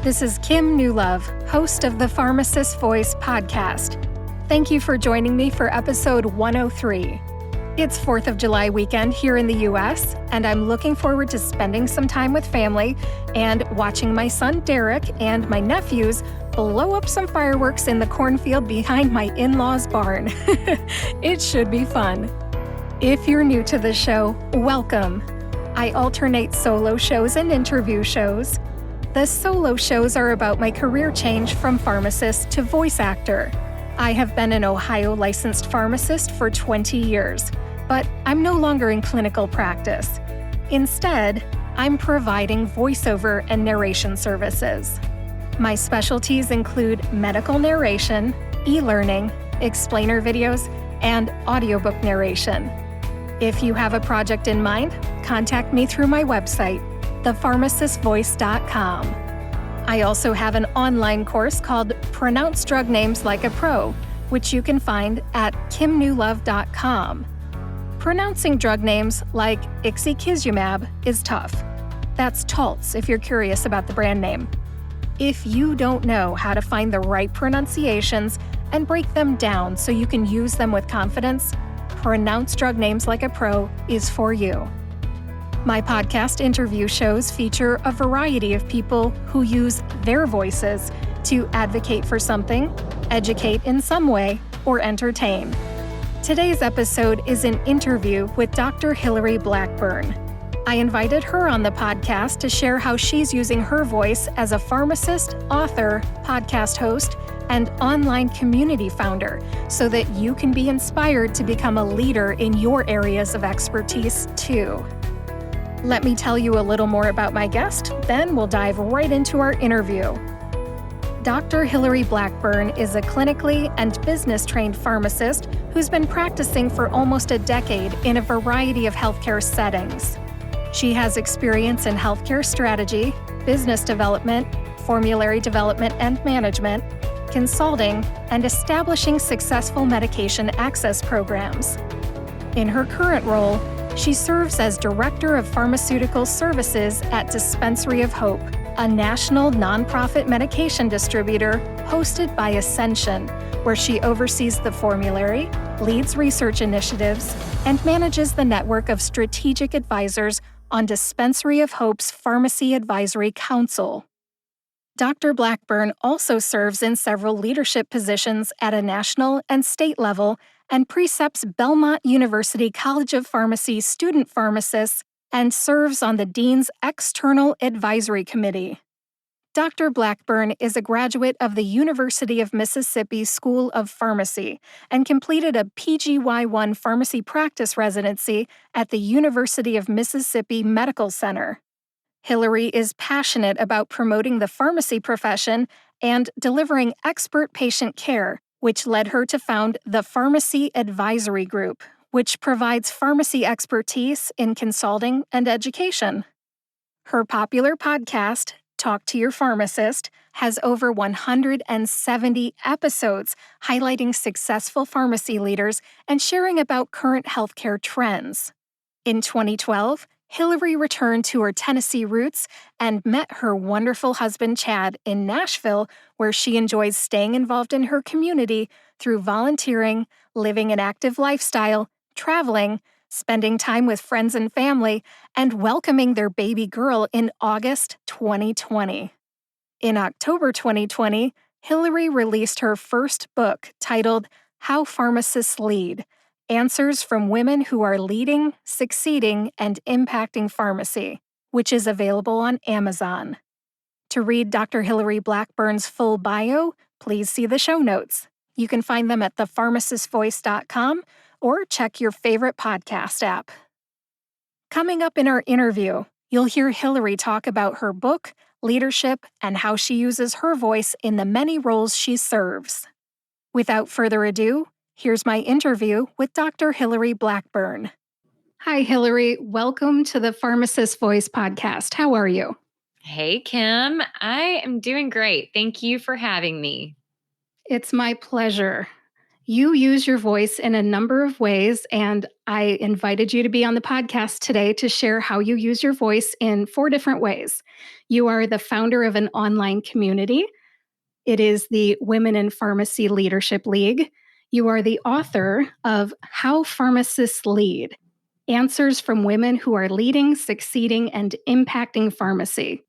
This is Kim Newlove, host of the Pharmacist Voice podcast. Thank you for joining me for episode 103. It's 4th of July weekend here in the U.S., and I'm looking forward to spending some time with family and watching my son Derek and my nephews blow up some fireworks in the cornfield behind my in-laws' barn. It should be fun. If you're new to the show, welcome. I alternate solo shows and interview shows. The solo shows are about my career change from pharmacist to voice actor. I have been an Ohio licensed pharmacist for 20 years, but I'm no longer in clinical practice. Instead, I'm providing voiceover and narration services. My specialties include medical narration, e-learning, explainer videos, and audiobook narration. If you have a project in mind, contact me through my website, thepharmacistvoice.com. I also have an online course called Pronounce Drug Names Like a Pro, which you can find at kimnewlove.com. Pronouncing drug names like ixekizumab is tough. That's Taltz if you're curious about the brand name. If you don't know how to find the right pronunciations and break them down so you can use them with confidence, Pronounce Drug Names Like a Pro is for you. My podcast interview shows feature a variety of people who use their voices to advocate for something, educate in some way, or entertain. Today's episode is an interview with Dr. Hilary Blackburn. I invited her on the podcast to share how she's using her voice as a pharmacist, author, podcast host, and online community founder so that you can be inspired to become a leader in your areas of expertise too. Let me tell you a little more about my guest, then we'll dive right into our interview. Dr. Hilary Blackburn is a clinically and business-trained pharmacist who's been practicing for almost a decade in a variety of healthcare settings. She has experience in healthcare strategy, business development, formulary development and management, consulting, and establishing successful medication access programs. In her current role, she serves as Director of Pharmaceutical Services at Dispensary of Hope, a national nonprofit medication distributor hosted by Ascension, where she oversees the formulary, leads research initiatives, and manages the network of strategic advisors on Dispensary of Hope's Pharmacy Advisory Council. Dr. Blackburn also serves in several leadership positions at a national and state level and precepts Belmont University College of Pharmacy student pharmacists and serves on the Dean's External Advisory Committee. Dr. Blackburn is a graduate of the University of Mississippi School of Pharmacy and completed a PGY1 pharmacy practice residency at the University of Mississippi Medical Center. Hilary is passionate about promoting the pharmacy profession and delivering expert patient care, which led her to found the Pharmacy Advisory Group, which provides pharmacy expertise in consulting and education. Her popular podcast, Talk to Your Pharmacist, has over 170 episodes highlighting successful pharmacy leaders and sharing about current healthcare trends. In 2012, Hilary returned to her Tennessee roots and met her wonderful husband Chad in Nashville, where she enjoys staying involved in her community through volunteering, living an active lifestyle, traveling, spending time with friends and family, and welcoming their baby girl in August 2020. In October 2020, Hilary released her first book titled How Pharmacists Lead: Answers from Women Who Are Leading, Succeeding, and Impacting Pharmacy, which is available on Amazon. To read Dr. Hilary Blackburn's full bio, please see the show notes. You can find them at thepharmacistvoice.com or check your favorite podcast app. Coming up in our interview, you'll hear Hilary talk about her book, leadership, and how she uses her voice in the many roles she serves. Without further ado, here's my interview with Dr. Hilary Blackburn. Hi, Hilary. Welcome to the Pharmacist Voice podcast. How are you? Hey, Kim. I am doing great. Thank you for having me. It's my pleasure. You use your voice in a number of ways, and I invited you to be on the podcast today to share how you use your voice in 4 different ways. You are the founder of an online community. It is the Women in Pharmacy Leadership League. You are the author of How Pharmacists Lead: Answers from Women Who Are Leading, Succeeding, and Impacting Pharmacy.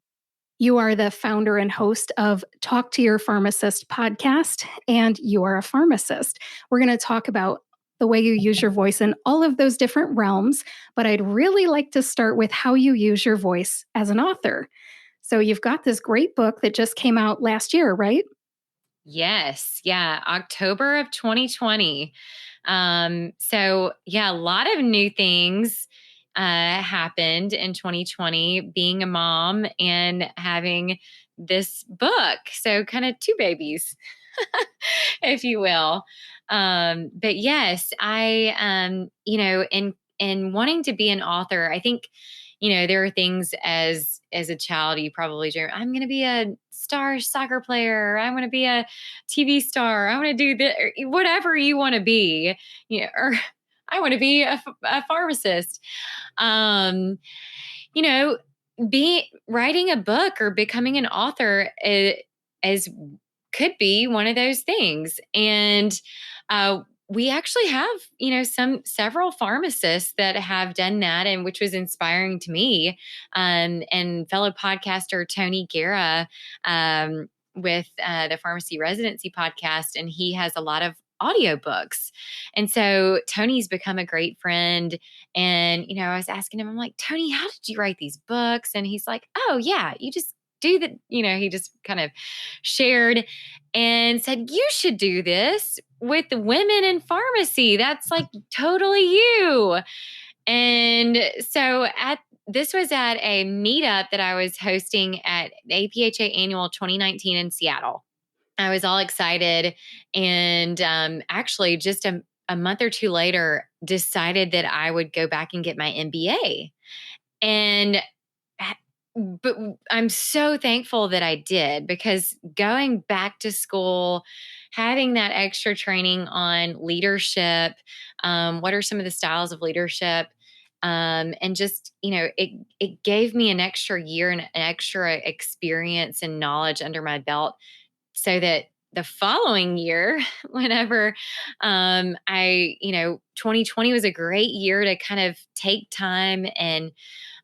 You are the founder and host of Talk to Your Pharmacist podcast, and you are a pharmacist. We're going to talk about the way you use your voice in all of those different realms, but I'd really like to start with how you use your voice as an author. So you've got this great book that just came out last year, right? Yes. Yeah. October of 2020. A lot of new things happened in 2020, being a mom and having this book. So kind of two babies, if you will. But yes, in wanting to be an author, I think, there are things as a child you probably dream. I'm going to be a star soccer player. I'm going to be a TV star. I want to do this, whatever you want to be, or I want to be a pharmacist. Um, you know, be writing a book or becoming an author is could be one of those things. And we actually have, several pharmacists that have done that, and which was inspiring to me. And fellow podcaster Tony Guerra with the Pharmacy Residency Podcast, and he has a lot of audiobooks. And so Tony's become a great friend. And, I was asking him, I'm like, Tony, how did you write these books? And he's like, oh, yeah, you just do that. He just kind of shared and said, you should do this with women in pharmacy. That's like totally you. And so this was at a meetup that I was hosting at APHA Annual 2019 in Seattle. I was all excited, and actually just a month or two later decided that I would go back and get my MBA. And but I'm so thankful that I did, because going back to school, having that extra training on leadership, what are some of the styles of leadership, and just it gave me an extra year and an extra experience and knowledge under my belt, so that the following year, whenever 2020 was a great year to kind of take time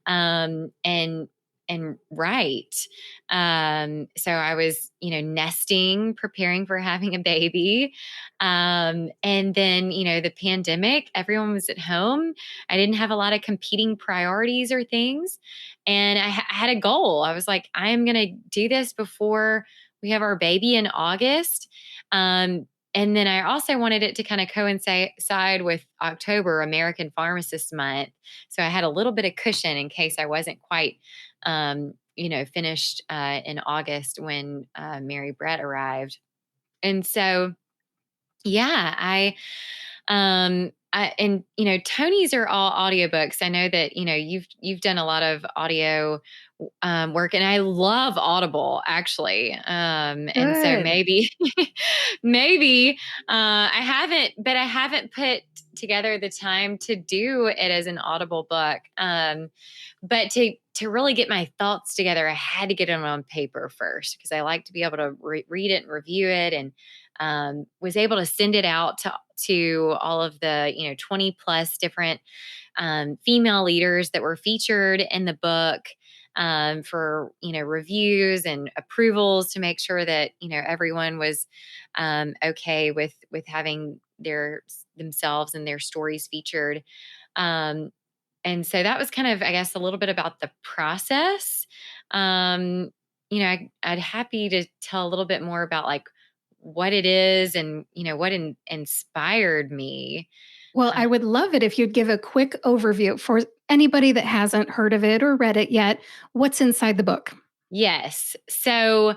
um, and and write. So I was, nesting, preparing for having a baby. And then, the pandemic, everyone was at home. I didn't have a lot of competing priorities or things. And I had a goal. I was like, I am going to do this before we have our baby in August. And then I also wanted it to kind of coincide with October, American Pharmacist Month. So I had a little bit of cushion in case I wasn't quite, finished in August when Mary Brett arrived. And so, yeah, Tony's are all audiobooks. I know that, you've done a lot of audio work, and I love Audible, actually. And so Good. maybe I haven't put together the time to do it as an Audible book. But to really get my thoughts together, I had to get them on paper first, because I like to be able to read it and review it, and was able to send it out to all of the 20 plus different female leaders that were featured in the book, for reviews and approvals, to make sure that everyone was okay with having themselves and their stories featured. Um, and so that was kind of, I guess, a little bit about the process. I'd happy to tell a little bit more about like what it is, and what inspired me. Well, I would love it if you'd give a quick overview for anybody that hasn't heard of it or read it yet. What's inside the book? Yes. So,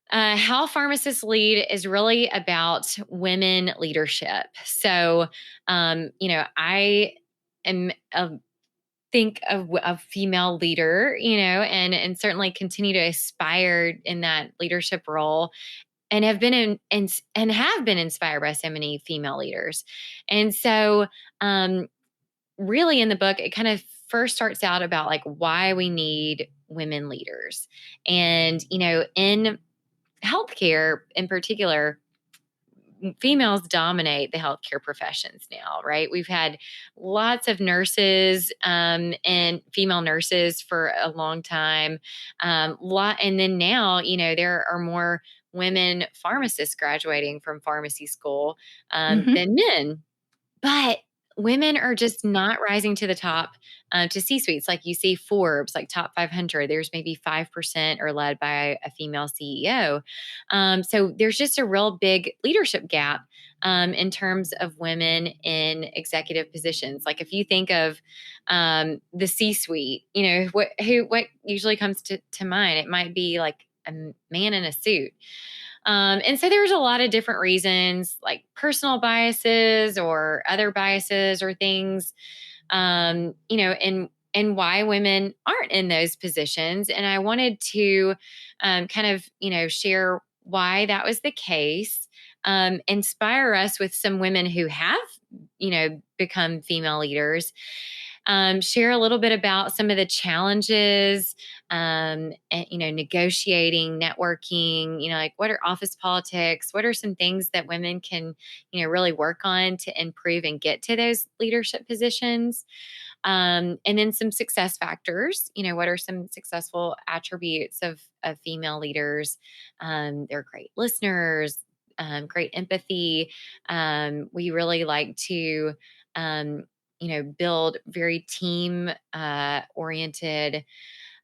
how pharmacists lead is really about women leadership. So, I am think of a female leader, and certainly continue to aspire in that leadership role. and have been and have been inspired by so many female leaders. And so, really in the book, it kind of first starts out about like why we need women leaders. And, in healthcare in particular, females dominate the healthcare professions now, right? We've had lots of nurses and female nurses for a long time. And then now, there are more women pharmacists graduating from pharmacy school Hmm. than men. But women are just not rising to the top to C-suites. Like you see Forbes, like top 500, there's maybe 5% are led by a female CEO. So there's just a real big leadership gap in terms of women in executive positions. Like if you think of the C-suite, what usually comes to mind? It might be like a man in a suit. And so there's a lot of different reasons, like personal biases or other biases or things, and why women aren't in those positions. And I wanted to kind of, share why that was the case, inspire us with some women who have, become female leaders, share a little bit about some of the challenges, and, negotiating, networking, like what are office politics? What are some things that women can, really work on to improve and get to those leadership positions? And then some success factors, what are some successful attributes of female leaders? They're great listeners, great empathy. We really like to, build very team oriented,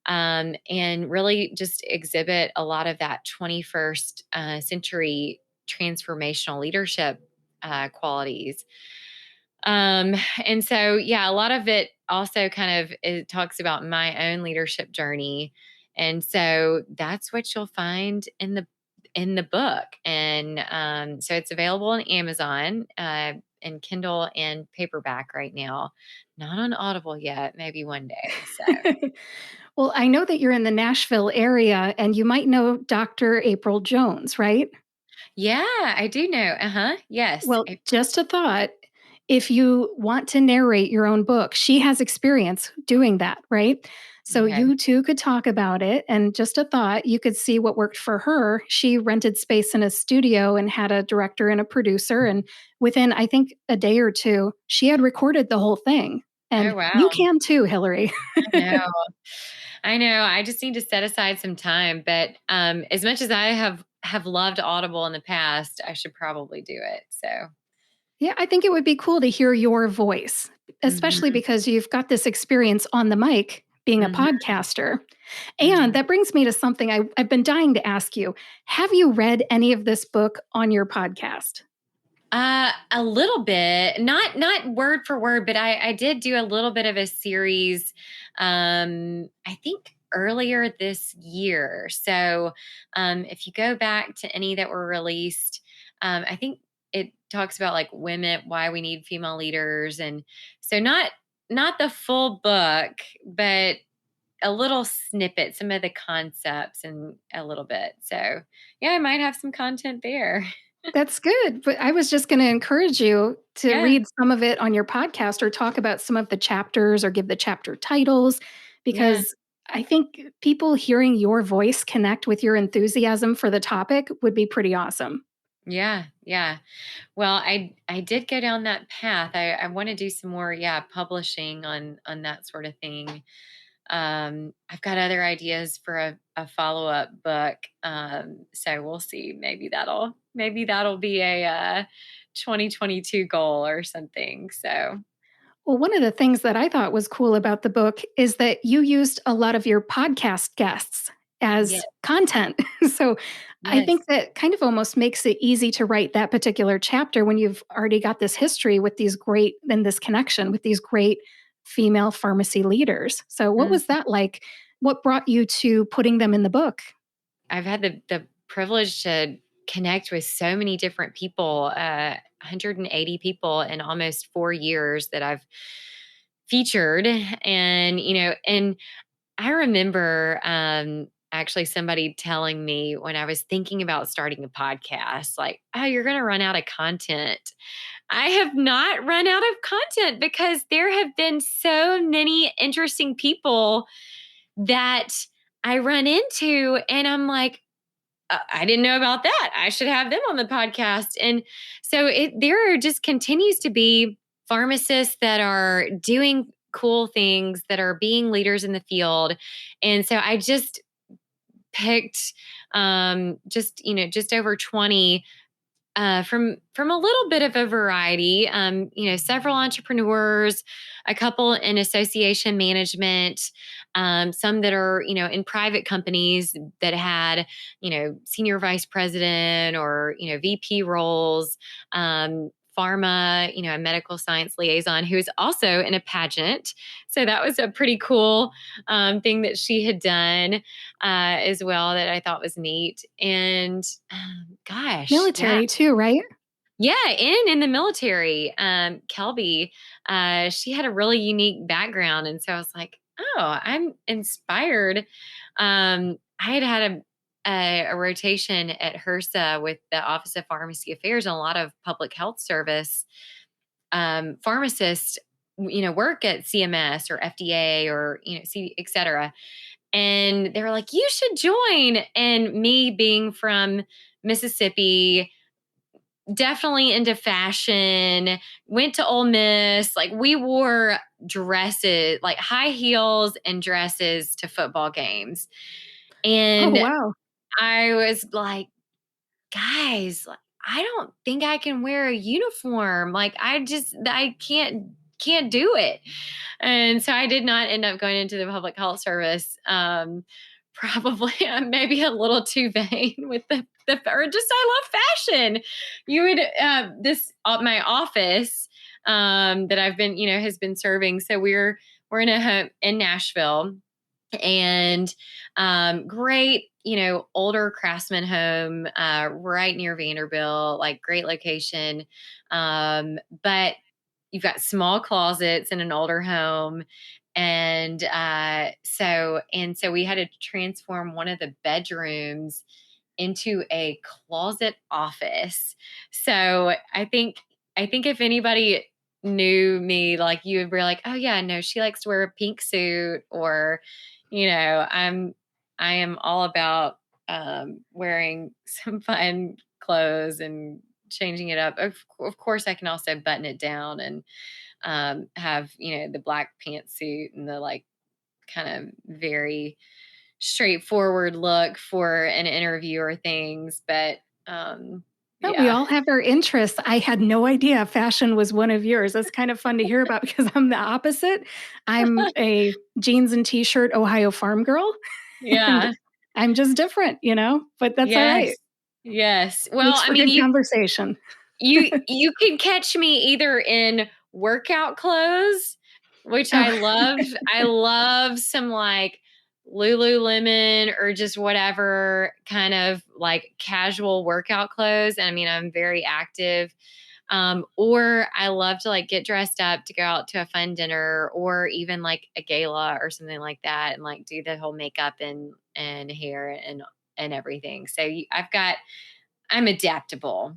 and really just exhibit a lot of that 21st century transformational leadership qualities. And so, yeah, a lot of it also kind of it talks about my own leadership journey. And so that's what you'll find in the book. And so it's available on Amazon, and Kindle and paperback right now. Not on Audible yet, maybe one day. So Well, I know that you're in the Nashville area and you might know Dr. April Jones, right? yeah, I do know. Uh-huh. Yes. Well, just a thought. If you want to narrate your own book, she has experience doing that, right? So Okay. you two could talk about it. And just a thought, you could see what worked for her. She rented space in a studio and had a director and a producer. And within, I think, a day or two, she had recorded the whole thing. Oh And you wow. can too, Hillary. I know. I know. I just need to set aside some time. But as much as I have loved Audible in the past, I should probably do it. So Yeah, I think it would be cool to hear your voice, especially hmm because you've got this experience on the mic being a hmm podcaster. And hmm that brings me to something I've been dying to ask you. Have you read any of this book on your podcast? A little bit, not word for word, but I did do a little bit of a series. I think earlier this year. So if you go back to any that were released, I think it talks about like women, why we need female leaders, and so not the full book, but a little snippet, some of the concepts, and a little bit. So yeah, I might have some content there. That's good. But I was just going to encourage you to Yeah, read some of it on your podcast or talk about some of the chapters or give the chapter titles yeah. because I think people hearing your voice connect with your enthusiasm for the topic would be pretty awesome. Yeah, yeah. Well, I did go down that path. I want to do some more, yeah, publishing on that sort of thing. I've got other ideas for a follow up book. So we'll see. Maybe that'll be a 2022 goal or something. So Well, one of the things that I thought was cool about the book is that you used a lot of your podcast guests yeah, as content. So I yes, think that kind of almost makes it easy to write that particular chapter when you've already got this history with these great and this connection with these great female pharmacy leaders. So, what was mhm. that like? What brought you to putting them in the book? I've had the privilege to connect with so many different people, 180 people in almost 4 years that I've featured. And I remember actually somebody telling me when I was thinking about starting a podcast, like, oh, you're going to run out of content. I have not run out of content because there have been so many interesting people that I run into, and I'm like, I didn't know about that. I should have them on the podcast. And so there just continues to be pharmacists that are doing cool things, that are being leaders in the field. And so I just picked just over 20 from a little bit of a variety. Several entrepreneurs, a couple in association management, some that are in private companies that had senior vice president or VP roles. Pharma, a medical science liaison who's also in a pageant. So that was a pretty cool thing that she had done as well that I thought was neat. And gosh, yeah. Military too, right? Yeah, and in the military, Kelby, she had a really unique background, and so I was like, "Oh, I'm inspired." I had a rotation at HRSA with the Office of Pharmacy Affairs and a lot of public health service pharmacists, work at CMS or FDA or et cetera. And they were like, "You should join." And me being from Mississippi, definitely into fashion, went to Ole Miss. Like we wore dresses, like high heels and dresses to football games. Oh, And wow. I was like, guys, like, I don't think I can wear a uniform. Like I can't do it. And so I did not end up going into the public health service. Probably I'm maybe a little too vain with or just I love fashion. You would this my office that I've been has been serving. So we're in a home in Nashville, and great older craftsman home right near Vanderbilt, like great location, but you've got small closets in an older home. And so we had to transform one of the bedrooms into a closet office. So I think if anybody knew me, like you would be like, oh yeah, no, she likes to wear a pink suit, or I am all about wearing some fun clothes and changing it up. Of course, I can also button it down and have the black pantsuit and the like kind of very straightforward look for an interview or things. But Yeah, we yeah, all have our interests. I had no idea fashion was one of yours. That's kind of fun to hear about because I'm the opposite. I'm a jeans and t-shirt Ohio farm girl, and yeah, I'm just different, but that's all right. yes, yes. Well, Makes I for mean, good conversation. you can catch me either in workout clothes, which I Oh, love. I love some like Lululemon or just whatever kind of like casual workout clothes. And I mean, I'm very active. Or I love to like get dressed up to go out to a fun dinner or even like a gala or something like that, and like do the whole makeup and hair and everything. So I'm adaptable.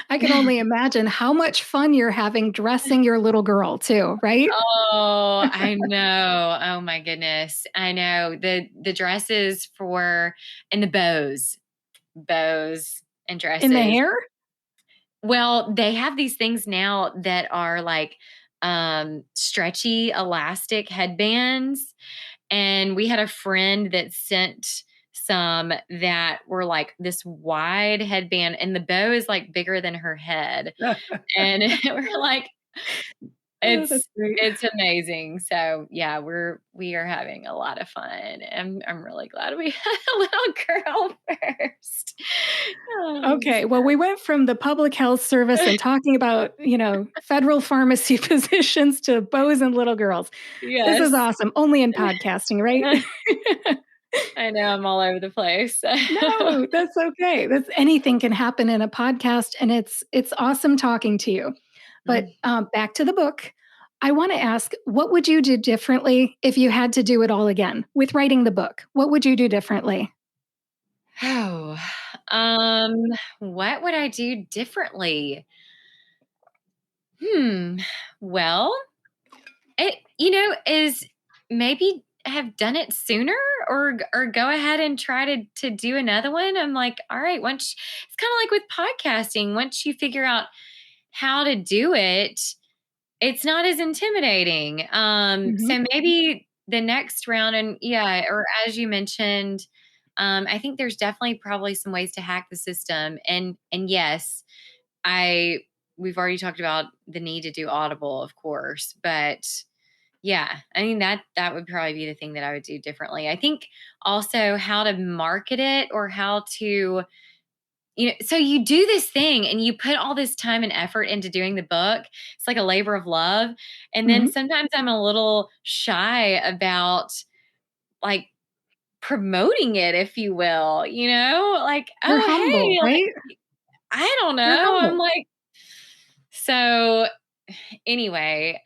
I can only imagine how much fun you're having dressing your little girl too, right? Oh, I know. Oh my goodness. I know. The dresses and the bows and In the dresses. hair? Well, they have these things now that are like stretchy elastic headbands. And we had a friend that sent some that were like this wide headband, and the bow is like bigger than her head. And we're like, Oh, that's it's great. it's amazing. So yeah, we are having a lot of fun. And I'm really glad we had a little girl first. Okay, well, we went from the public health service and talking about, federal pharmacy positions to bows and little girls. This is Yes. awesome. Only in podcasting, right? I know I'm all over the place. No, that's okay. That's anything can happen in a podcast, and it's awesome talking to you. But back to the book. I want to ask, what would you do differently if you had to do it all again with writing the book? What would you do differently? Oh, um, what would I do differently? Hmm. Well, it is maybe have done it sooner or go ahead and try to do another one. I'm like, all right, once it's kind of like with podcasting, once you figure out how to do it, it's not as intimidating. Hmm. So maybe the next round, and yeah, or as you mentioned, I think there's definitely probably some ways to hack the system. And yes, I we've already talked about the need to do Audible, of course, but yeah, I mean that would probably be the thing that I would do differently. I think also how to market it or how to so you do this thing and you put all this time and effort into doing the book. It's like a labor of love. And then Hmm. sometimes I'm a little shy about like promoting it, if you will, like, You're oh, humble, hey, like, right? I don't You're know. I'm humble. like, so anyway,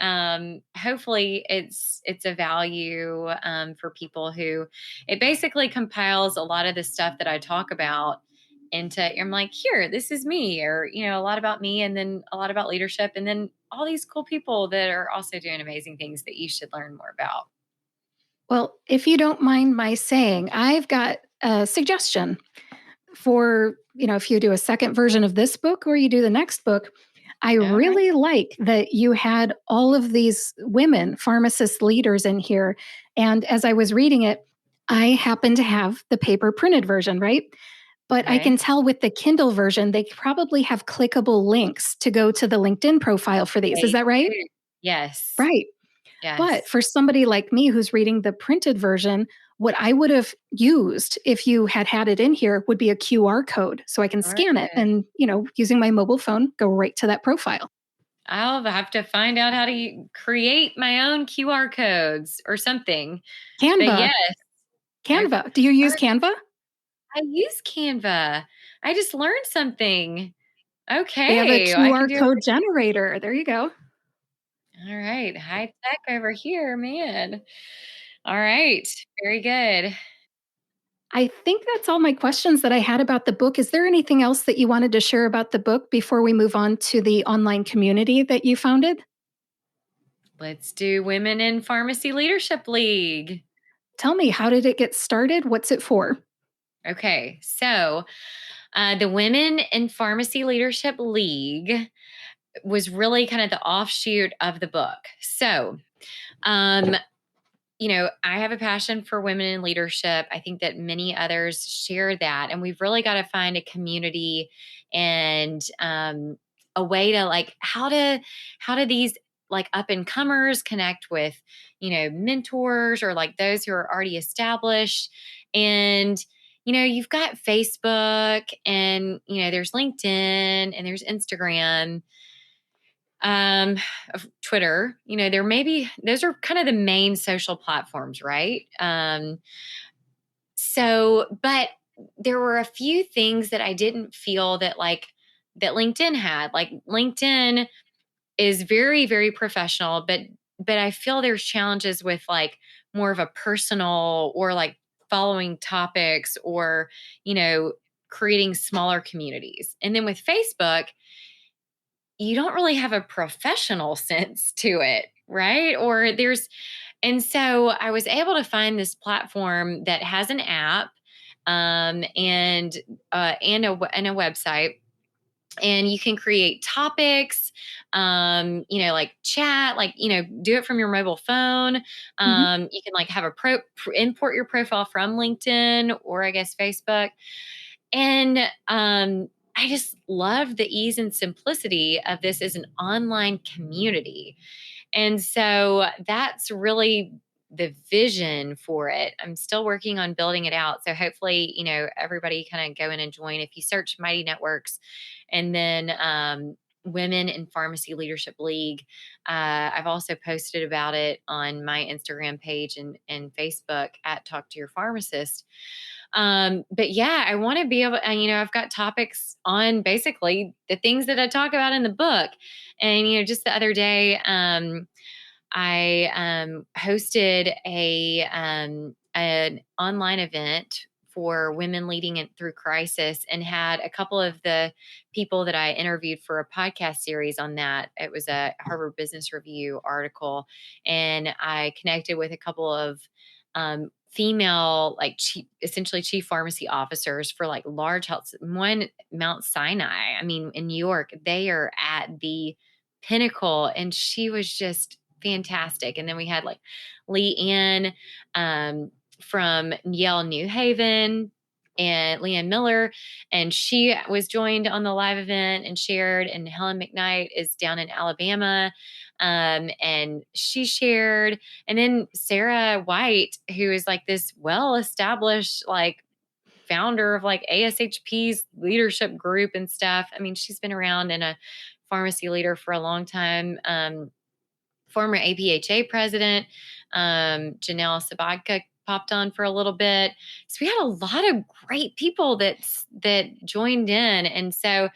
hopefully it's a value for people who it basically compiles a lot of the stuff that I talk about into I'm like, here, this is me, or a lot about me, and then a lot about leadership, and then all these cool people that are also doing amazing things that you should learn more about. Well, if you don't mind my saying, I've got a suggestion for, if you do a second version of this book or you do the next book. I All right. really like that you had all of these women pharmacist leaders in here. And as I was reading it, I happen to have the paper printed version, right? But I Okay. can tell with the Kindle version, they probably have clickable links to go to the LinkedIn profile for these. Is They that right? do. Yes. Right. But Yes. for somebody like me who's reading the printed version, what I would have used if you had had it in here would be a QR code so I can All right. scan it and, using my mobile phone, go right to that profile. I'll have to find out how to create my own QR codes or something. But Canva, yes, okay. Canva. Do you All use right. Canva? I use Canva. I just learned something. They have a Okay, I can QR do it. code generator. There you go. All right, high tech over here, man. All right, very good. I think that's all my questions that I had about the book. Is there anything else that you wanted to share about the book before we move on to the online community that you founded? Let's do Women in Pharmacy Leadership League. Tell me, how did it get started? What's it for? Okay, so the Women in Pharmacy Leadership League was really kind of the offshoot of the book. So, um, I have a passion for women in leadership. I think that many others share that. And we've really got to find a community and a way to like how do these like up and comers connect with, mentors or like those who are already established. And you've got Facebook and there's LinkedIn and there's Instagram, of Twitter. There may be those are kind of the main social platforms, right? But there were a few things that I didn't feel that LinkedIn had. Like LinkedIn is very, very professional, but I feel there's challenges with like more of a personal or like following topics or, you know, creating smaller communities. And then with Facebook, you don't really have a professional sense to it, right? And so I was able to find this platform that has an app, and a website, and you can create topics, like chat, like do it from your mobile phone. Mhm. You can like have import your profile from LinkedIn or I guess Facebook, and I just love the ease and simplicity of this as an online community. And so that's really the vision for it. I'm still working on building it out. So hopefully, everybody kind of go in and join. If you search Mighty Networks and then Women in Pharmacy Leadership League, I've also posted about it on my Instagram page and Facebook at Talk to Your Pharmacist. But yeah, I want to be able, and I've got topics on basically the things that I talk about in the book. And, just the other day, I hosted an online event for women leading it through crisis, and had a couple of the people that I interviewed for a podcast series on that. It was a Harvard Business Review article, and I connected with a couple of female, like essentially chief pharmacy officers for like large health. One, Mount Sinai, I mean, in New York, they are at the pinnacle, and she was just fantastic. And then we had like Lee Ann from Yale New Haven, and Leanne Miller, and she was joined on the live event and shared. And Helen McKnight is down in Alabama, and she shared. And then Sarah White, who is like this well-established, like founder of like ASHP's leadership group and stuff. I mean, she's been around and a pharmacy leader for a long time. Former APHA president, Janelle Sabatka popped on for a little bit. So we had a lot of great people that joined in. And so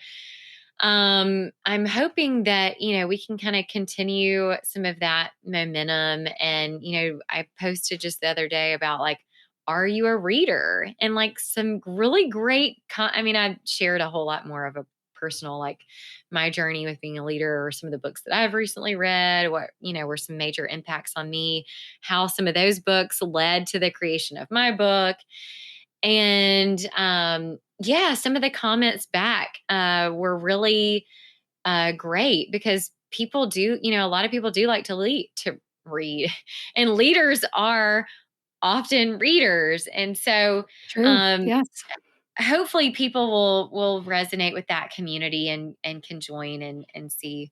I'm hoping that, we can kind of continue some of that momentum. And, I posted just the other day about like, are you a reader? And like some really great, I mean, I shared a whole lot more of a personal, like my journey with being a leader, or some of the books that I've recently read, what, were some major impacts on me, how some of those books led to the creation of my book. And yeah, some of the comments back were really great, because people do, a lot of people do like to read, and leaders are often readers. And so True. um, Yes. hopefully people will resonate with that community, and can join and see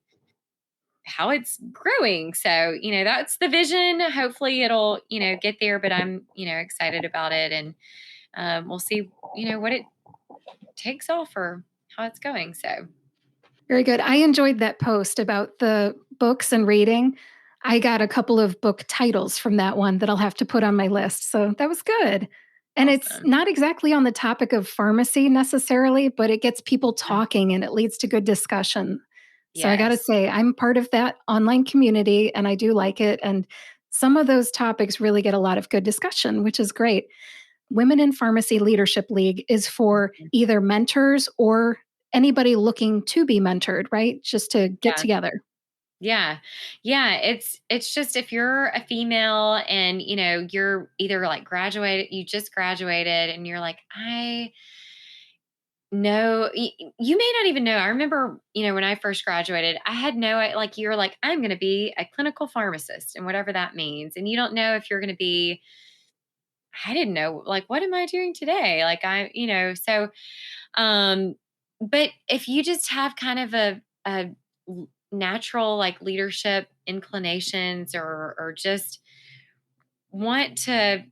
how it's growing. So, that's the vision. Hopefully it'll, get there, but I'm, excited about it. And we'll see, what it takes off, or how it's going. So, Very good. I enjoyed that post about the books and reading. I got a couple of book titles from that one that I'll have to put on my list. So that was good. And it's awesome. not exactly on the topic of pharmacy necessarily, but it gets people talking and it leads to good discussion. So I got to Yes. say, I'm part of that online community and I do like it. And some of those topics really get a lot of good discussion, which is great. Women in Pharmacy Leadership League is for Mhm. either mentors or anybody looking to be mentored, right? Just to get Yeah. together. Yeah. Yeah. It's just, if you're a female and, you're either like graduated, you just graduated, and you're like, I know, you may not even know. I remember, when I first graduated, I had like, you're like, I'm going to be a clinical pharmacist, and whatever that means. And you don't know if you're going to be, I didn't know, like, what am I doing today? Like, so Um, but if you just have kind of a natural like leadership inclinations, or just want to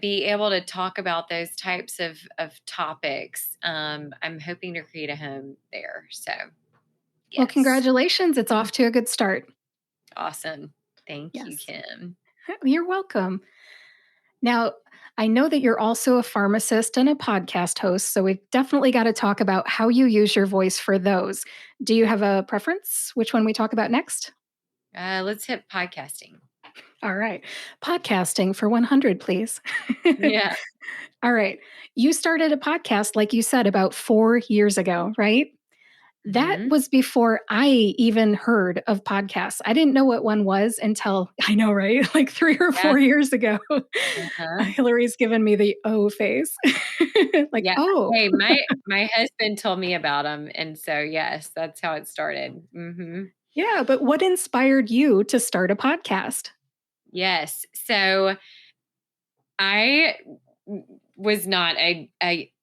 be able to talk about those types of topics, I'm hoping to create a home there. So Well, yes. congratulations. It's off to a good start. Awesome. Thank you, Yes. Kim. You're welcome. Now, I know that you're also a pharmacist and a podcast host, so we've definitely got to talk about how you use your voice for those. Do you have a preference? Which one we talk about next? Let's hit podcasting. All right. Podcasting for 100, please. Yeah. All right. You started a podcast, like you said, about 4 years ago, right? That Hmm. was before I even heard of podcasts. I didn't know what one was until I know, right? Like 3 or 4 years ago. Yeah. Hillary's given me the oh face. Like, Yeah. oh, Hey, my husband told me about them, and so, yes, that's how it started. Mhm. yeah. But what inspired you to start a podcast? Yes. So, I was not I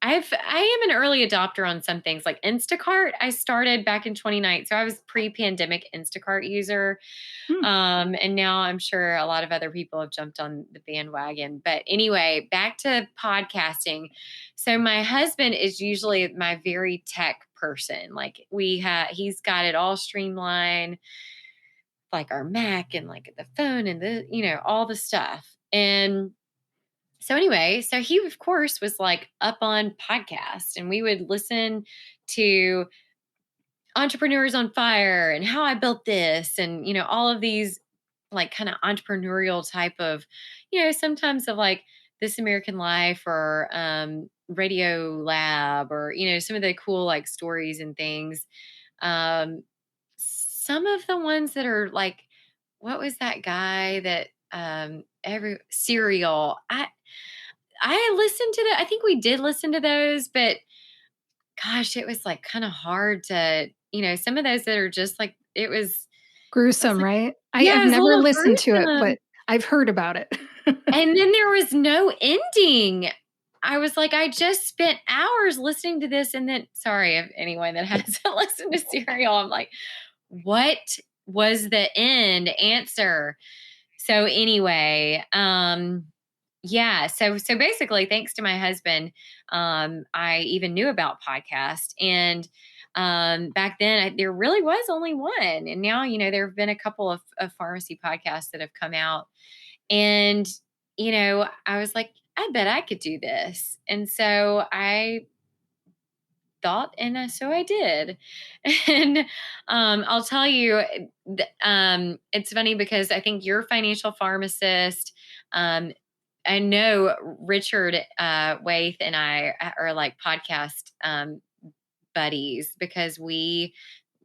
am an early adopter on some things, like Instacart. I started back in 2019, so I was pre-pandemic Instacart user. Hmm. And now I'm sure a lot of other people have jumped on the bandwagon. But anyway, back to podcasting. So my husband is usually my very tech person. Like he's got it all streamlined, like our Mac and like the phone and all the stuff. And so anyway, so he of course was like up on podcasts, and we would listen to Entrepreneurs on Fire and How I Built This, and all of these like kind of entrepreneurial type of, sometimes of like This American Life or Radio Lab or, some of the cool like stories and things. Some of the ones that are like, what was that guy that every Serial? I listened to I think we did listen to those, but gosh, it was like kind of hard to, some of those that are just like I was Gruesome, like, right? yeah, I've it was a never little listened to it, gruesome. but I've heard about it. And then there was no ending. I was like, I just spent hours listening to this. And then, sorry, if anyone that hasn't listened to Serial, I'm like, what was the end answer? So anyway, yeah. So basically, thanks to my husband, I even knew about podcast. And back then, there really was only one. And now, there have been a couple of pharmacy podcasts that have come out. And, I was like, I bet I could do this. And so I thought, and so I did. And I'll tell you, it's funny because I think you're a financial pharmacist. I know Richard Waith and I are like podcast buddies because we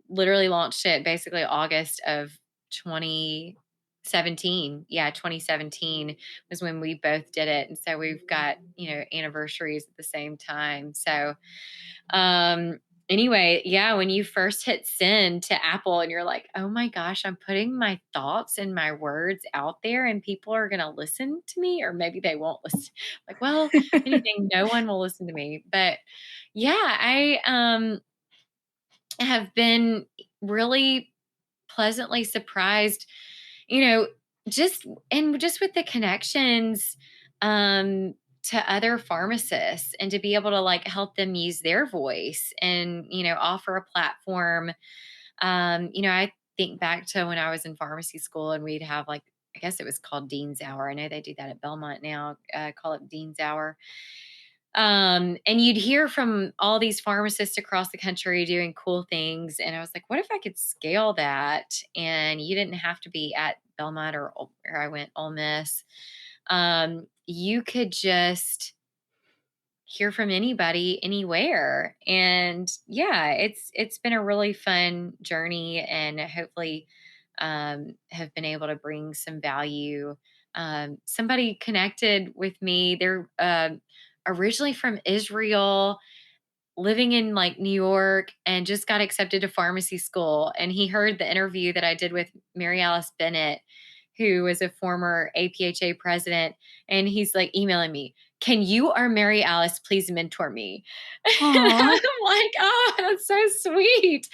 literally launched it basically August of 2017. Yeah, 2017 was when we both did it. And so we've got, anniversaries at the same time. So um anyway, yeah, when you first hit send to Apple and you're like, "Oh my gosh, I'm putting my thoughts and my words out there and people are going to listen to me or maybe they won't listen." Like, well, anything, no one will listen to me. But yeah, I have been really pleasantly surprised, you know, just with the connections um to other pharmacists and to be able to like help them use their voice and, offer a platform. I think back to when I was in pharmacy school and we'd have like, I guess it was called Dean's Hour. I know they do that at Belmont now, call it Dean's Hour. And you'd hear from all these pharmacists across the country doing cool things. And I was like, what if I could scale that? And you didn't have to be at Belmont or where I went, Ole Miss. You could just hear from anybody anywhere. And yeah, it's been a really fun journey and hopefully have been able to bring some value. Somebody connected with me. They're originally from Israel, living in like New York, and just got accepted to pharmacy school. And he heard the interview that I did with Mary Alice Bennett, who was a former APHA president. And he's like emailing me, "Can you or Mary Alice please mentor me?" Aw. I'm like, oh, that's so sweet.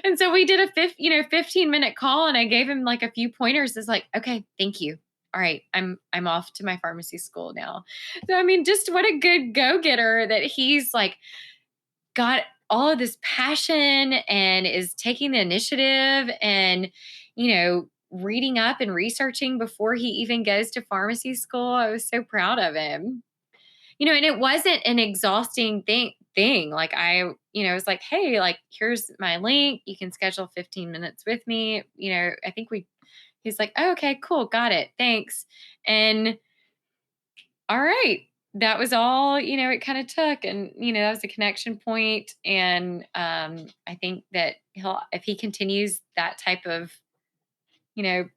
And so we did a 15-minute call and I gave him like a few pointers. It's like, okay, thank you. All right, I'm off to my pharmacy school now. So I mean, just what a good go-getter that he's like got all of this passion and is taking the initiative and, reading up and researching before he even goes to pharmacy school. I was so proud of him. And it wasn't an exhausting thing. Like was like, "Hey, like here's my link. You can schedule 15 minutes with me." I think he's like, "Oh, okay, cool. Got it. Thanks." And all right, that was all, it kind of took. And, that was a connection point. And I think that if he continues that type of,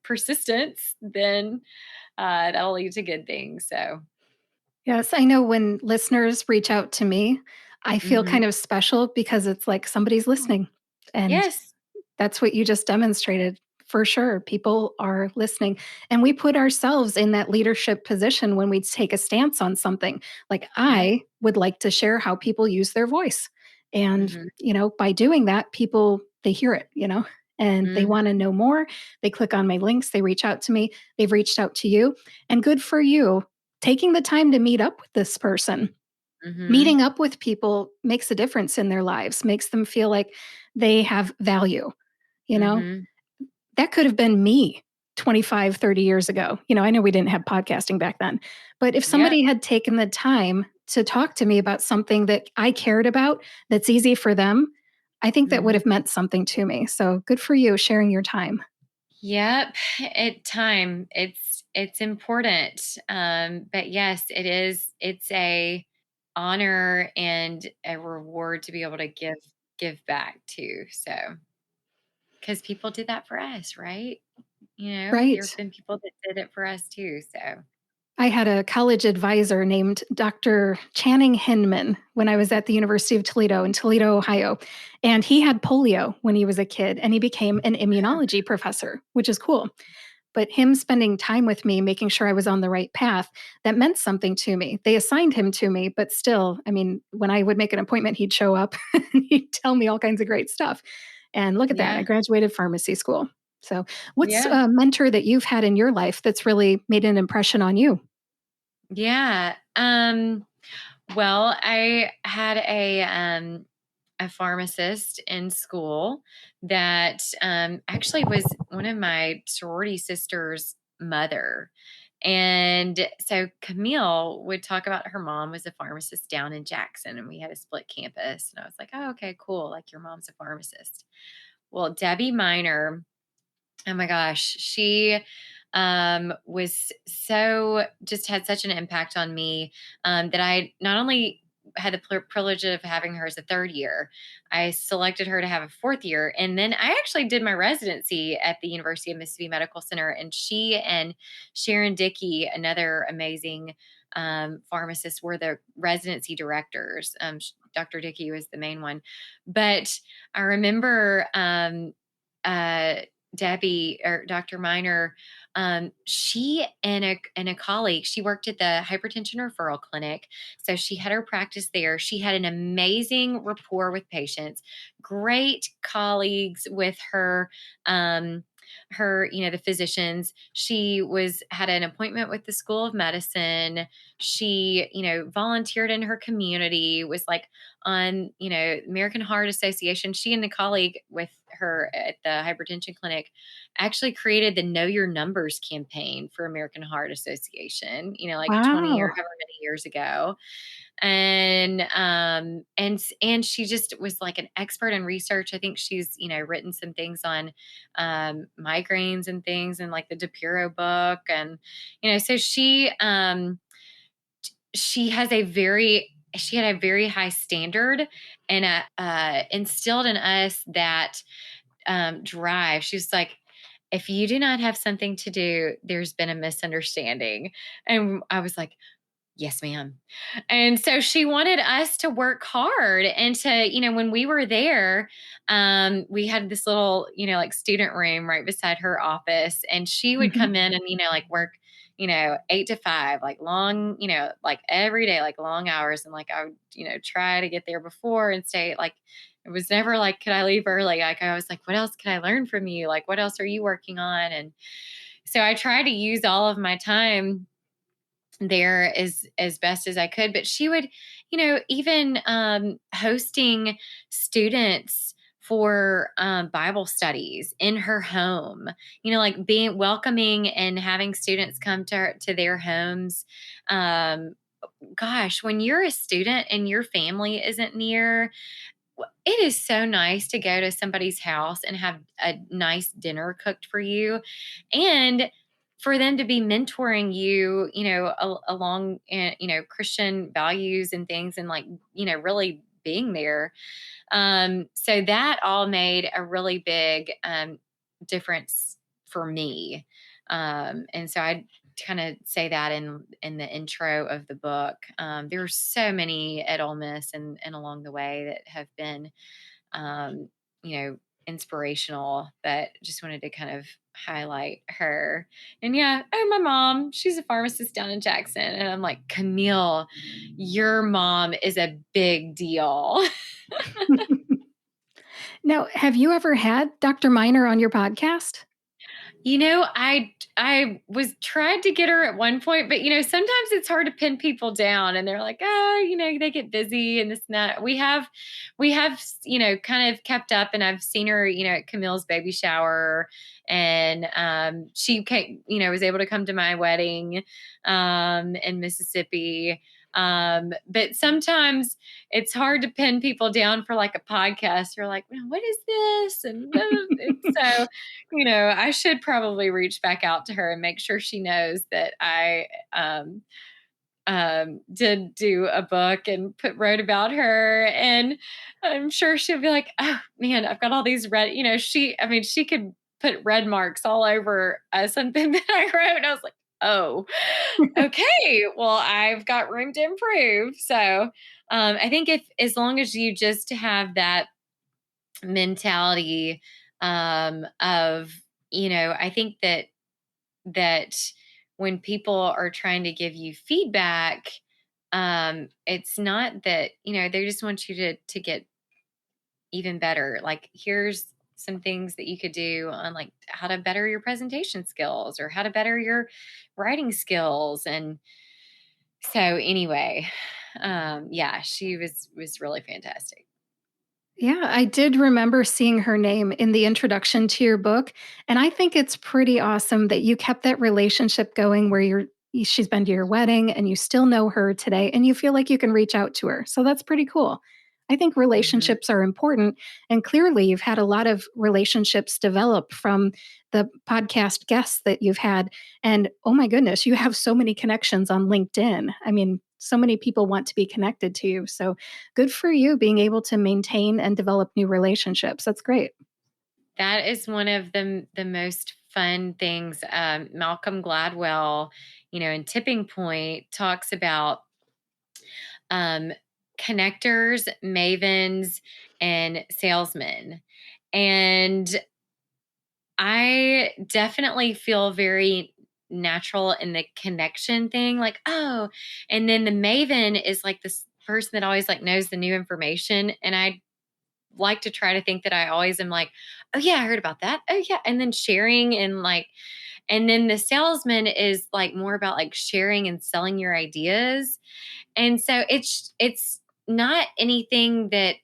persistence, then that'll lead to good things. So, Yes, I know when listeners reach out to me, I feel mhm. kind of special because it's like somebody's listening. And Yes. that's what you just demonstrated. For sure, people are listening. And we put ourselves in that leadership position when we take a stance on something. Like, Yeah. I would like to share how people use their voice. And, Hmm. by doing that, people, they hear it, and they want to Hmm. know more. They click on my links, they reach out to me, they've reached out to you. And good for you taking the time to meet up with this person. Hmm. Meeting up with people makes a difference in their lives, makes them feel like they have value, you know? Hmm. That could have been me 25, 30 years ago. I know we didn't have podcasting back then, but if Yep. somebody had taken the time to talk to me about something that I cared about, that's easy for them, I think that would Hmm. have meant something to me. So good for you sharing your time. Yep. It's important. But yes, it's a honor and a reward to be able to give back too. So, because people did that for us, right? There have Right. been people that did it for us too. So, I had a college advisor named Dr. Channing Hinman when I was at the University of Toledo in Toledo, Ohio. And he had polio when he was a kid, and he became an immunology professor, which is cool. But him spending time with me, making sure I was on the right path, that meant something to me. They assigned him to me, but still, I mean, when I would make an appointment, he'd show up and he'd tell me all kinds of great stuff. And look at that, I yeah, graduated pharmacy school. So, what's yeah, a mentor that you've had in your life that's really made an impression on you? yeah. Well, I had a pharmacist in school that actually was one of my sorority sisters' mother. And so Camille would talk about her mom was a pharmacist down in Jackson, and we had a split campus. And I was like, oh, okay, cool. Like your mom's a pharmacist. Well, Debbie Miner, oh my gosh, she was so just had such an impact on me that I not only had the privilege of having her as a third year, I selected her to have a fourth year. And then I actually did my residency at the University of Mississippi Medical Center. And she and Sharon Dickey, another amazing pharmacist, were the residency directors. Dr. Dickey was the main one. But I remember uh, Debbie or Dr. Miner, she and a colleague, she worked at the hypertension referral clinic. So she had her practice there. She had an amazing rapport with patients, great colleagues with the physicians. She had an appointment with the School of Medicine. She, volunteered in her community, was like on, American Heart Association. She and the colleague with her at the hypertension clinic actually created the Know Your Numbers campaign for American Heart Association, like 20 or Wow. however many years ago. And she just was like an expert in research. I think she's, written some things on migraines and things, and like the DePiro book. And, so she has she had a very high standard, and instilled in us that drive. She's like, if you do not have something to do, there's been a misunderstanding. And I was like, yes, ma'am. And so she wanted us to work hard and to, when we were there, we had this little, like student room right beside her office. And she would Mhm. come in and, like work, 8 to 5, like long, like every day, like long hours. And like I would, try to get there before and stay like, it was never like, could I leave early? Like I was like, what else can I learn from you? Like, what else are you working on? And so I try to use all of my time there as best as I could. But she would, even hosting students for Bible studies in her home, like being welcoming and having students come to their homes. Um, Gosh, when you're a student and your family isn't near, it is so nice to go to somebody's house and have a nice dinner cooked for you, and for them to be mentoring you, along, Christian values and things, and like, really being there. So that all made a really big difference for me. And so I kind of say that in the intro of the book. There are so many at Ole Miss and along the way that have been, um, you know, inspirational, but just wanted to kind of highlight her. And yeah, oh, my mom, she's a pharmacist down in Jackson. And I'm like, Camille, your mom is a big deal. Now, have you ever had Dr. Miner on your podcast? I was tried to get her at one point, but sometimes it's hard to pin people down, and they're like, oh, they get busy and this and that. We have, kind of kept up, and I've seen her, at Camille's baby shower, and she came, was able to come to my wedding in Mississippi. But sometimes it's hard to pin people down for like a podcast. You're like, what is this? And so, I should probably reach back out to her and make sure she knows that I did do a book and wrote about her. And I'm sure she'll be like, oh man, I've got all these red, she could put red marks all over something that I wrote. And I was like, oh, okay, well, I've got room to improve. So I think as long as you just have that mentality of, I think that when people are trying to give you feedback, it's not that, they just want you to get even better. Like, here's some things that you could do on like how to better your presentation skills or how to better your writing skills. And so anyway, yeah, she was really fantastic. Yeah, I did remember seeing her name in the introduction to your book, and I think it's pretty awesome that you kept that relationship going where she's been to your wedding and you still know her today and you feel like you can reach out to her. So that's pretty cool. I think Mhm. relationships are important, and clearly you've had a lot of relationships develop from the podcast guests that you've had. And oh my goodness, you have so many connections on LinkedIn. I mean, so many people want to be connected to you. So good for you being able to maintain and develop new relationships. That's great. That is one of the most fun things. Malcolm Gladwell, in Tipping Point talks about um, connectors, mavens, and salesmen. And I definitely feel very natural in the connection thing. Like, oh, and then the maven is like this person that always like knows the new information. And I like to try to think that I always am like, oh yeah, I heard about that. Oh yeah. And then sharing and like, and then the salesman is like more about like sharing and selling your ideas. And so it's not anything that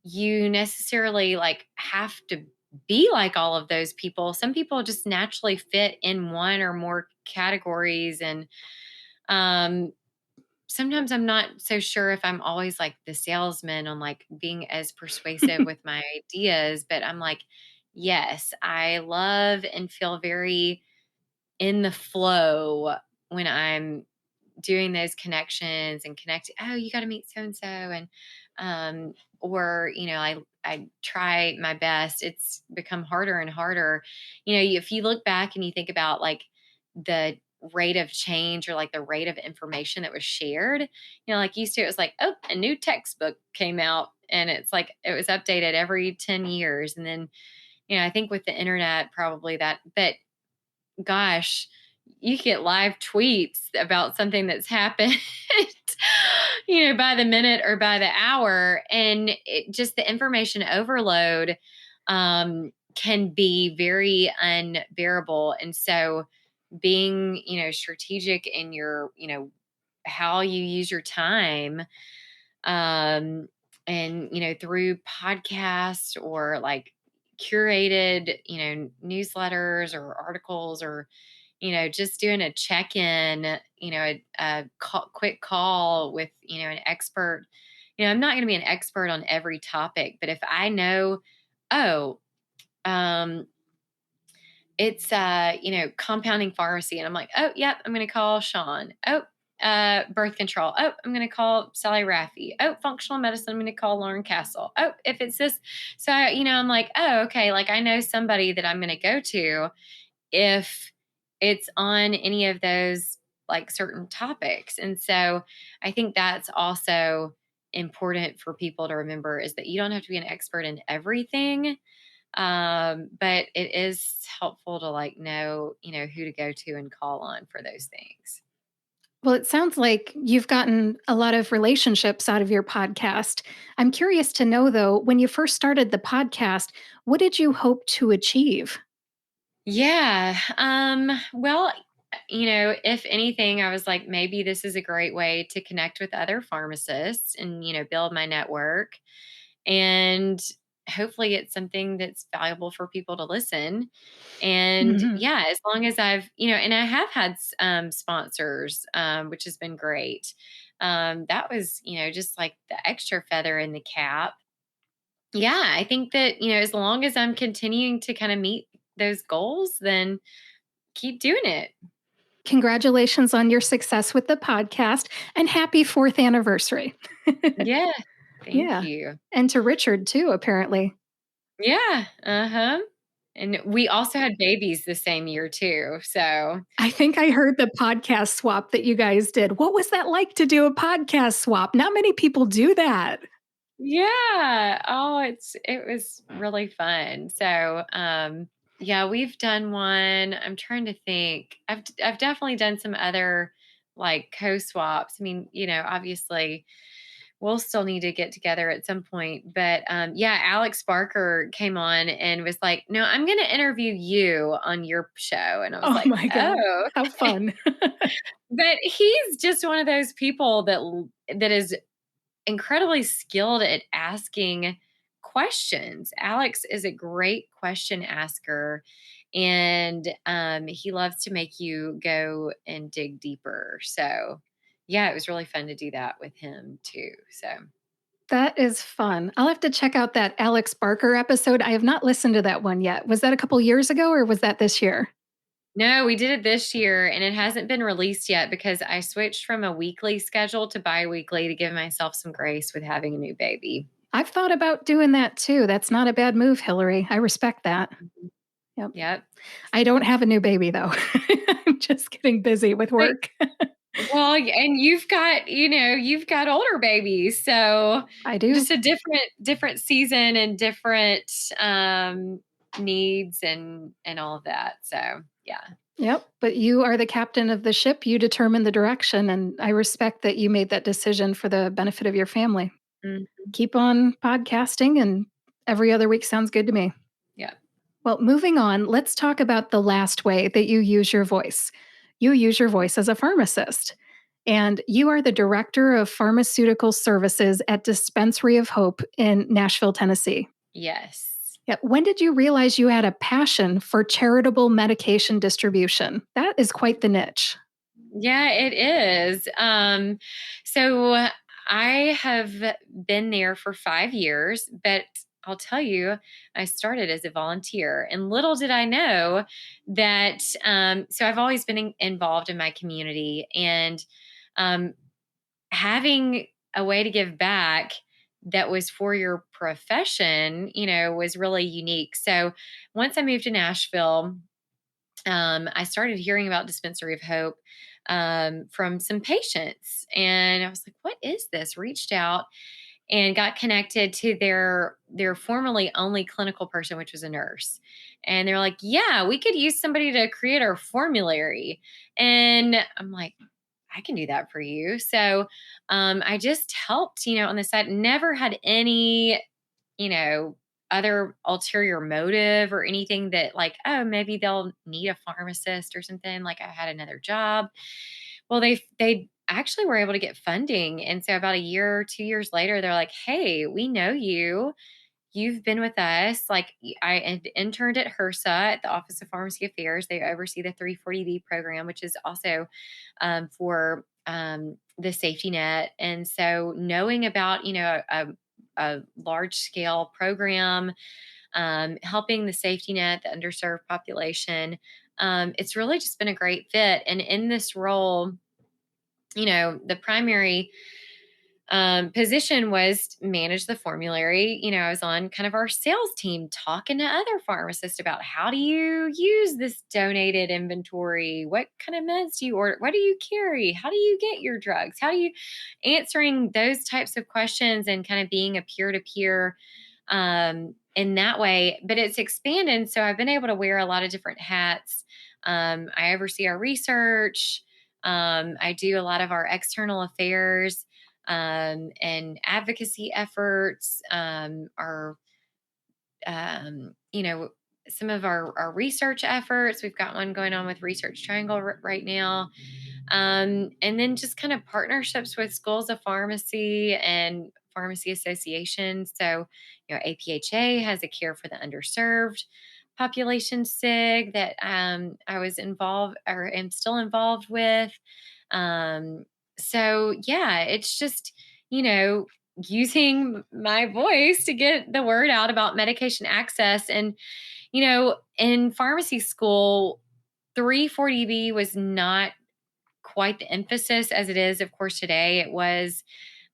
you necessarily like have to be like all of those people. Some people just naturally fit in one or more categories. And um sometimes I'm not so sure if I'm always like the salesman on like being as persuasive with my ideas, but I'm like, yes, I love and feel very in the flow when I'm doing those connections and connecting. Oh, you got to meet so and so, and or I try my best. It's become harder and harder. If you look back and you think about like the rate of change or like the rate of information that was shared, like used to, it was like, oh, a new textbook came out and it's like it was updated every 10 years. And then, I think with the internet, probably that, but gosh, you get live tweets about something that's happened, by the minute or by the hour. And just the information overload can be very unbearable. And so being, strategic in your, how you use your time, um, and, through podcasts or like curated, newsletters or articles or, just doing a check-in, quick call with, an expert. I'm not going to be an expert on every topic, but if I know, oh, um, it's compounding pharmacy, and I'm like, oh, yep, I'm going to call Sean. Oh, birth control. Oh, I'm going to call Sally Raffi. Oh, functional medicine. I'm going to call Lauren Castle. Oh, if it's this, so I'm like, oh, okay, like I know somebody that I'm going to go to if it's on any of those like certain topics. And so I think that's also important for people to remember, is that you don't have to be an expert in everything. But it is helpful to like know, who to go to and call on for those things. Well, it sounds like you've gotten a lot of relationships out of your podcast. I'm curious to know, though, when you first started the podcast, what did you hope to achieve? Yeah. Well, if anything, I was like, maybe this is a great way to connect with other pharmacists and, build my network. And hopefully it's something that's valuable for people to listen. And Mhm. yeah, as long as I've, and I have had sponsors, which has been great. that was, just like the extra feather in the cap. Yeah, I think that, as long as I'm continuing to kind of meet those goals, then keep doing it. Congratulations on your success with the podcast and happy fourth anniversary. Yeah. Thank Yeah. you. And to Richard too, apparently. Yeah. Uh-huh. And we also had babies the same year too. So I think I heard the podcast swap that you guys did. What was that like to do a podcast swap? Not many people do that. yeah. Oh, it was really fun. So yeah, we've done one. I'm trying to think. I've definitely done some other like co-swaps. I mean, obviously we'll still need to get together at some point. But yeah, Alex Barker came on and was like, "No, I'm going to interview you on your show." And I was Oh like, my God. "Oh." How fun. But he's just one of those people that is incredibly skilled at asking questions. Alex is a great question asker, and he loves to make you go and dig deeper. So, yeah, it was really fun to do that with him too. So, That is fun. I'll have to check out that Alex Barker episode. I have not listened to that one yet. Was that a couple years ago or was that this year? no, we did it this year and it hasn't been released yet because I switched from a weekly schedule to bi-weekly to give myself some grace with having a new baby. I've thought about doing that too. That's not a bad move, Hillary. I respect that. Mhm. Yep. Yep. I don't have a new baby though. I'm just getting busy with But work. well, and you've got older babies, so I do. just a different season and different needs and all of that. So, yeah. Yep. But you are the captain of the ship. You determine the direction. And I respect that you made that decision for the benefit of your family. Mm, Keep on podcasting, and every other week sounds good to me. yeah. Well, moving on, let's talk about the last way that you use your voice. You use your voice as a pharmacist, and you are the Director of Pharmaceutical Services at Dispensary of Hope in Nashville, Tennessee. Yes. Yeah. When did you realize you had a passion for charitable medication distribution? That is quite the niche. Yeah, it is. So I have been there for 5 years, but I'll tell you, I started as a volunteer, and little did I know that. So I've always been involved in my community, and um, having a way to give back that was for your profession, was really unique. So once I moved to Nashville, I started hearing about Dispensary of Hope from some patients. And I was like, what is this? Reached out and got connected to their formerly only clinical person, which was a nurse. And they're like, yeah, we could use somebody to create our formulary. And I'm like, I can do that for you. So I just helped, on the side, never had any you know, other ulterior motive or anything that like, oh, maybe they'll need a pharmacist or something. Like I had another job. Well, they actually were able to get funding. And so about a year, 2 years later, they're like, hey, we know you. You've been with us. Like I had interned at HRSA at the Office of Pharmacy Affairs. They oversee the 340B program, which is also for the safety net. And so knowing about, a large scale program, helping the safety net, the underserved population, it's really just been a great fit. And in this role, the primary position was to manage the formulary. I was on kind of our sales team talking to other pharmacists about how do you use this donated inventory? What kind of meds do you order? What do you carry? How do you get your drugs? How do you answering those types of questions and kind of being a peer to peer in that way? But it's expanded. So I've been able to wear a lot of different hats. I oversee our research. I do a lot of our external affairs and advocacy efforts, um, you know, some of our research efforts. We've got one going on with Research Triangle right now. And then just kind of partnerships with schools of pharmacy and pharmacy associations. So, APHA has a Care for the Underserved population SIG that I was involved or am still involved with. Um, so yeah, it's just, using my voice to get the word out about medication access. And, in pharmacy school, 340B was not quite the emphasis as it is, of course, today. It was,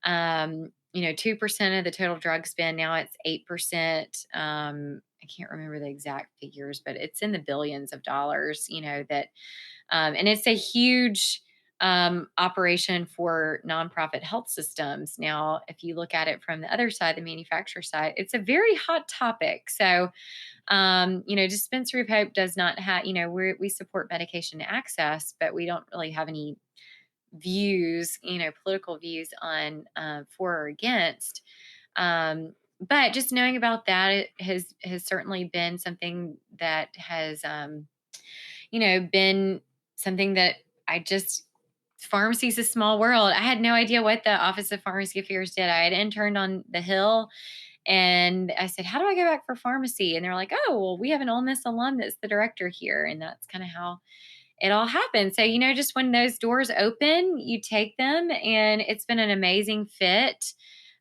2% of the total drug spend. Now it's 8%. I can't remember the exact figures, but it's in the billions of dollars, that, and it's a huge operation for nonprofit health systems. Now, if you look at it from the other side, the manufacturer side, it's a very hot topic. So, Dispensary of Hope does not have, we support medication access, but we don't really have any views, political views on for or against. But just knowing about that, it has certainly been something that has, been something that I just, pharmacy is a small world. I had no idea what the Office of Pharmacy Affairs did. I had interned on the Hill, and I said, how do I go back for pharmacy? And they're like, oh, well, we have an Ole Miss alum that's the director here. And that's kind of how it all happened. So, just when those doors open, you take them, and it's been an amazing fit.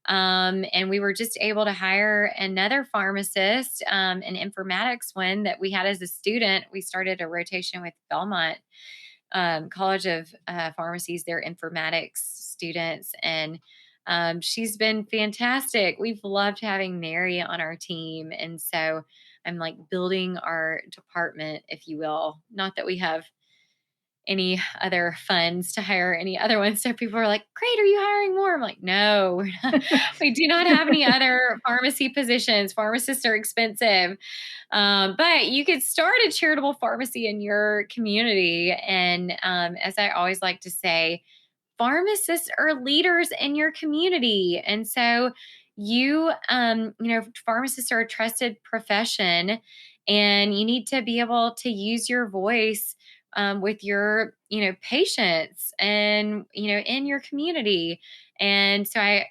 And we were just able to hire another pharmacist, an informatics one that we had as a student. We started a rotation with Belmont College of Pharmacies, their informatics students. And she's been fantastic. We've loved having Mary on our team. And so I'm like building our department, if you will. Not that we have any other funds to hire any other ones. So people are like, great, are you hiring more? I'm like, no, we're not. We do not have any other pharmacy positions. Pharmacists are expensive. But you could start a charitable pharmacy in your community. And as I always like to say, pharmacists are leaders in your community. And so pharmacists are a trusted profession, and you need to be able to use your voice with your, patients and, in your community. And so I,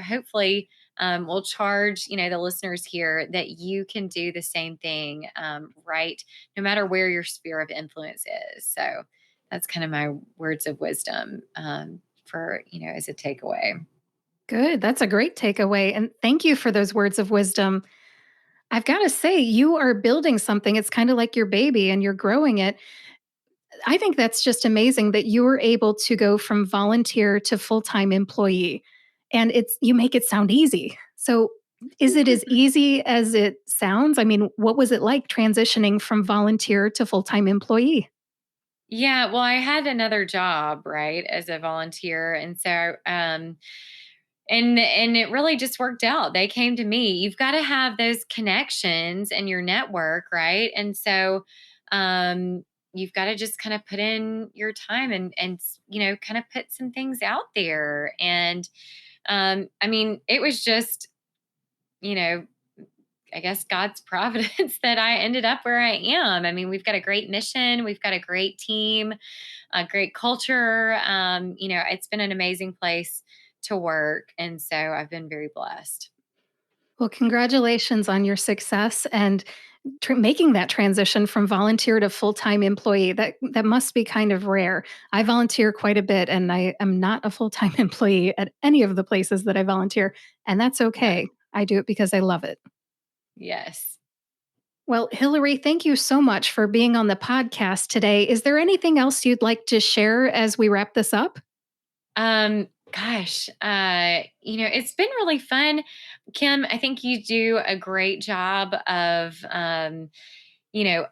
hopefully will charge, the listeners here that you can do the same thing, right? No matter where your sphere of influence is. So that's kind of my words of wisdom for, as a takeaway. Good. That's a great takeaway. And thank you for those words of wisdom. I've got to say, you are building something. It's kind of like your baby and you're growing it. I think that's just amazing that you were able to go from volunteer to full-time employee. And you make it sound easy. So is it as easy as it sounds? I mean, what was it like transitioning from volunteer to full-time employee? Yeah, well, I had another job, right, as a volunteer. And so and it really just worked out. They came to me. You've got to have those connections and your network, right? And so you've got to just kind of put in your time and kind of put some things out there. And I mean, it was just, you know, I guess God's providence that I ended up where I am. I mean, we've got a great mission, we've got a great team, a great culture. It's been an amazing place to work. And so I've been very blessed. Well, congratulations on your success and making that transition from volunteer to full-time employee. That must be kind of rare. I volunteer quite a bit, and I am not a full-time employee at any of the places that I volunteer, and that's Yeah. okay. I do it because I love it. Yes. Well, Hillary, thank you so much for being on the podcast today. Is there anything else you'd like to share as we wrap this up? Gosh, it's been really fun. Kim, I think you do a great job of,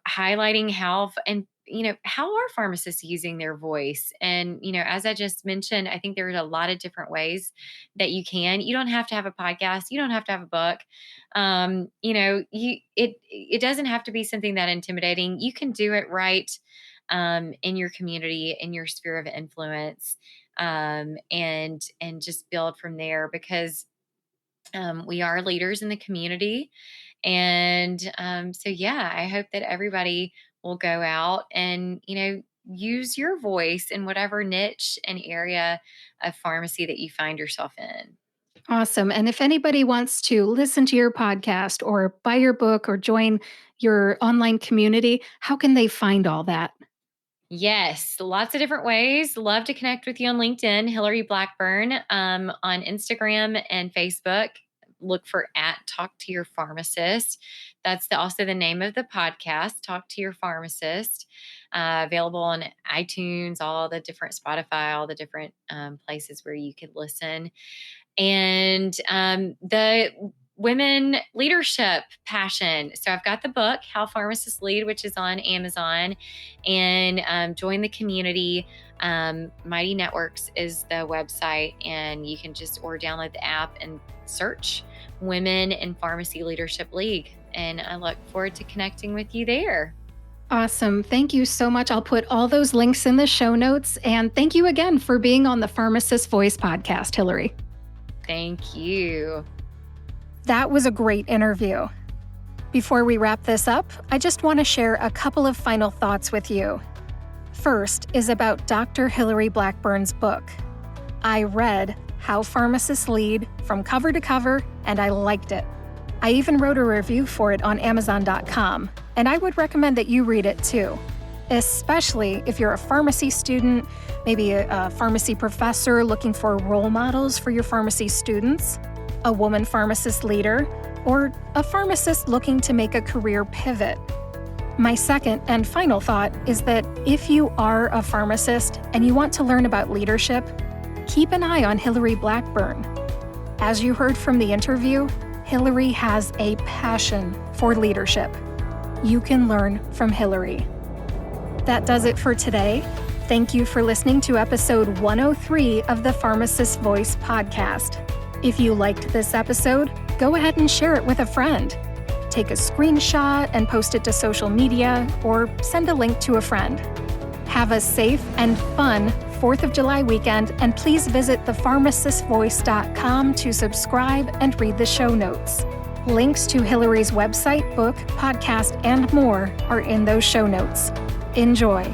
highlighting how are pharmacists using their voice? And, as I just mentioned, I think there's a lot of different ways that you don't have to have a podcast. You don't have to have a book. It doesn't have to be something that intimidating. You can do it right, in your community, in your sphere of influence, and just build from there, because we are leaders in the community. And so, yeah, I hope that everybody will go out and, use your voice in whatever niche and area of pharmacy that you find yourself in. Awesome. And if anybody wants to listen to your podcast or buy your book or join your online community, how can they find all that? Yes, lots of different ways. Love to connect with you on LinkedIn, Hillary Blackburn, on Instagram and Facebook. Look for @Talk to Your Pharmacist. That's also the name of the podcast, Talk to Your Pharmacist. Available on iTunes, all the different Spotify, all the different places where you could listen. And the women leadership passion. So I've got the book, How Pharmacists Lead, which is on Amazon, and join the community. Mighty Networks is the website, and you can or download the app and search Women in Pharmacy Leadership League. And I look forward to connecting with you there. Awesome. Thank you so much. I'll put all those links in the show notes. And thank you again for being on the Pharmacist Voice podcast, Hillary. Thank you. That was a great interview. Before we wrap this up, I just want to share a couple of final thoughts with you. First is about Dr. Hillary Blackburn's book. I read How Pharmacists Lead from cover to cover, and I liked it. I even wrote a review for it on Amazon.com, and I would recommend that you read it too, especially if you're a pharmacy student, maybe a pharmacy professor looking for role models for your pharmacy students, a woman pharmacist leader, or a pharmacist looking to make a career pivot. My second and final thought is that if you are a pharmacist and you want to learn about leadership, keep an eye on Hillary Blackburn. As you heard from the interview, Hillary has a passion for leadership. You can learn from Hillary. That does it for today. Thank you for listening to episode 103 of the Pharmacist Voice podcast. If you liked this episode, go ahead and share it with a friend. Take a screenshot and post it to social media, or send a link to a friend. Have a safe and fun 4th of July weekend, and please visit thepharmacistvoice.com to subscribe and read the show notes. Links to Hillary's website, book, podcast, and more are in those show notes. Enjoy.